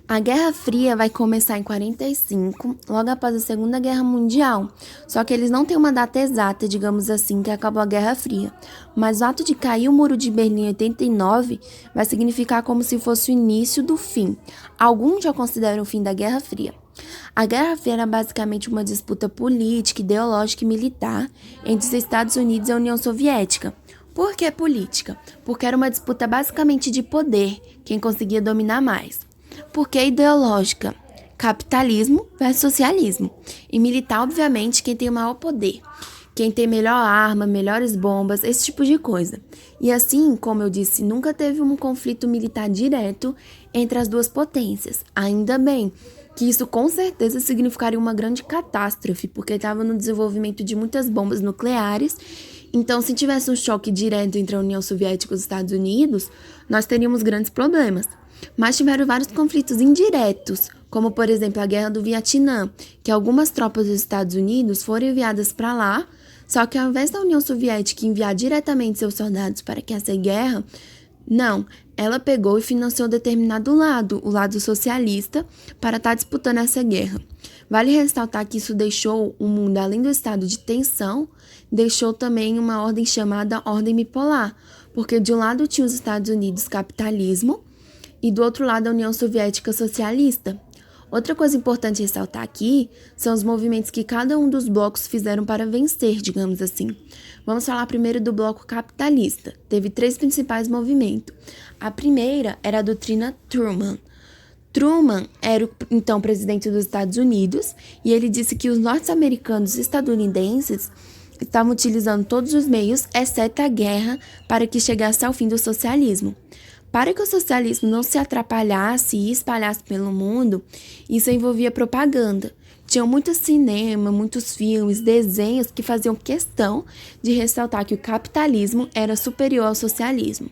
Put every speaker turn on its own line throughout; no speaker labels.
A Guerra Fria vai começar em 45, logo após a Segunda Guerra Mundial. Só que eles não têm uma data exata, digamos assim, que acabou a Guerra Fria. Mas o ato de cair o Muro de Berlim em 89 vai significar como se fosse o início do fim. Alguns já consideram o fim da Guerra Fria. A Guerra Fria era basicamente uma disputa política, ideológica e militar entre os Estados Unidos e a União Soviética. Por que política? Porque era uma disputa basicamente de poder, quem conseguia dominar mais. Por que ideológica? Capitalismo versus socialismo. E militar, obviamente, quem tem o maior poder. Quem tem melhor arma, melhores bombas, esse tipo de coisa. E assim, como eu disse, nunca teve um conflito militar direto entre as duas potências. Ainda bem que isso com certeza significaria uma grande catástrofe, porque estava no desenvolvimento de muitas bombas nucleares. Então, se tivesse um choque direto entre a União Soviética e os Estados Unidos, nós teríamos grandes problemas. Mas tiveram vários conflitos indiretos, como por exemplo a Guerra do Vietnã, que algumas tropas dos Estados Unidos foram enviadas para lá, só que ao invés da União Soviética enviar diretamente seus soldados para que essa guerra, não, ela pegou e financiou determinado lado, o lado socialista, para estar disputando essa guerra. Vale ressaltar que isso deixou o mundo, além do estado de tensão, deixou também uma ordem chamada ordem bipolar, porque de um lado tinha os Estados Unidos capitalismo, e do outro lado a União Soviética socialista. Outra coisa importante ressaltar aqui são os movimentos que cada um dos blocos fizeram para vencer, digamos assim. Vamos falar primeiro do bloco capitalista. Teve 3 principais movimentos. A primeira era a doutrina Truman. Truman era o então presidente dos Estados Unidos e ele disse que os norte-americanos e estadunidenses estavam utilizando todos os meios, exceto a guerra, para que chegasse ao fim do socialismo. Para que o socialismo não se atrapalhasse e espalhasse pelo mundo, isso envolvia propaganda. Tinham muito cinema, muitos filmes, desenhos que faziam questão de ressaltar que o capitalismo era superior ao socialismo.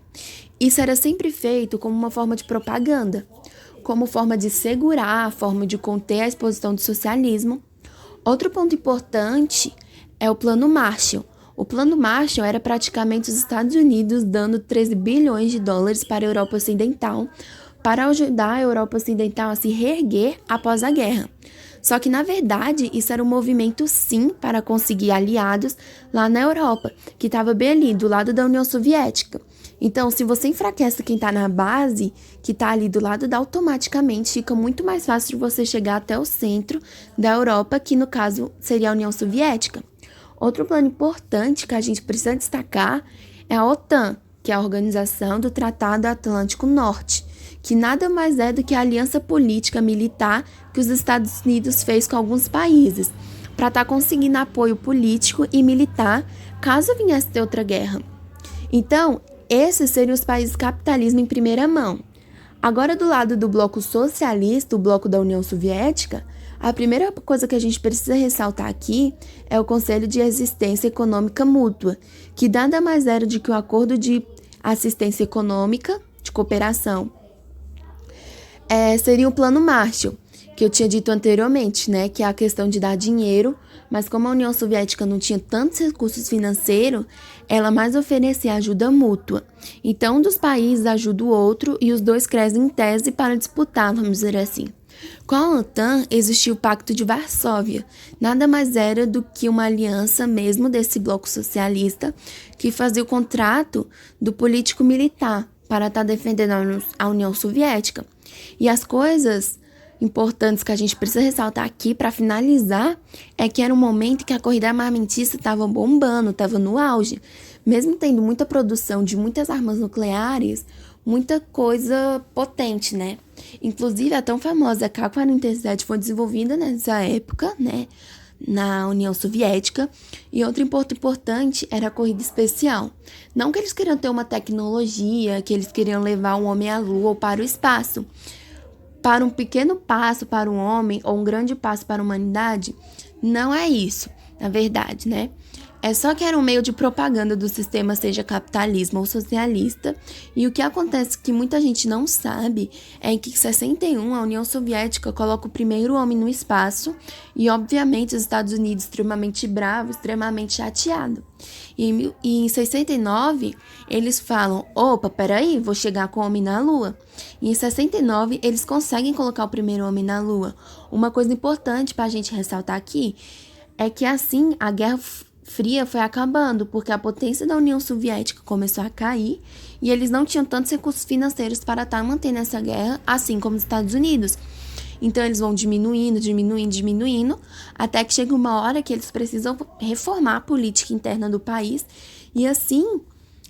Isso era sempre feito como uma forma de propaganda, como forma de segurar, forma de conter a exposição do socialismo. Outro ponto importante é o Plano Marshall. O Plano Marshall era praticamente os Estados Unidos dando 13 bilhões de dólares para a Europa Ocidental para ajudar a Europa Ocidental a se reerguer após a guerra. Só que, na verdade, isso era um movimento, sim, para conseguir aliados lá na Europa, que estava bem ali, do lado da União Soviética. Então, se você enfraquece quem está na base, que está ali do lado, automaticamente fica muito mais fácil de você chegar até o centro da Europa, que no caso seria a União Soviética. Outro plano importante que a gente precisa destacar é a OTAN, que é a Organização do Tratado Atlântico Norte, que nada mais é do que a aliança política militar que os Estados Unidos fez com alguns países, para estar conseguindo apoio político e militar caso viesse ter outra guerra. Então, esses seriam os países capitalismo em primeira mão. Agora, do lado do bloco socialista, o bloco da União Soviética, a primeira coisa que a gente precisa ressaltar aqui é o Conselho de Assistência Econômica Mútua, que nada mais era do que o Acordo de Assistência Econômica, de Cooperação. Seria o Plano Marshall, que eu tinha dito anteriormente, né, que é a questão de dar dinheiro, mas como a União Soviética não tinha tantos recursos financeiros, ela mais oferecia ajuda mútua. Então, um dos países ajuda o outro e os dois crescem em tese para disputar, vamos dizer assim. Com a OTAN existia o Pacto de Varsóvia, nada mais era do que uma aliança mesmo desse bloco socialista que fazia o contrato do político militar para estar defendendo a União Soviética. E as coisas importantes que a gente precisa ressaltar aqui para finalizar é que era um momento que a corrida armamentista estava bombando, estava no auge. Mesmo tendo muita produção de muitas armas nucleares, muita coisa potente, né? Inclusive, a tão famosa K-47 foi desenvolvida nessa época, né? Na União Soviética. E outro ponto importante era a corrida espacial. Não que eles queriam ter uma tecnologia, que eles queriam levar um homem à lua ou para o espaço. Para um pequeno passo para um homem ou um grande passo para a humanidade, não é isso, na verdade, né? É só que era um meio de propaganda do sistema, seja capitalismo ou socialista, e o que acontece que muita gente não sabe é que em 61 a União Soviética coloca o primeiro homem no espaço e, obviamente, os Estados Unidos extremamente bravo, extremamente chateado. E em 69 eles falam, opa, peraí, vou chegar com o homem na Lua. E em 69 eles conseguem colocar o primeiro homem na Lua. Uma coisa importante para a gente ressaltar aqui é que assim a Guerra Fria foi acabando, porque a potência da União Soviética começou a cair e eles não tinham tantos recursos financeiros para estar mantendo essa guerra, assim como os Estados Unidos. Então eles vão diminuindo, até que chega uma hora que eles precisam reformar a política interna do país e assim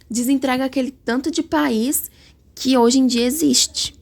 desentrega aquele tanto de país que hoje em dia existe.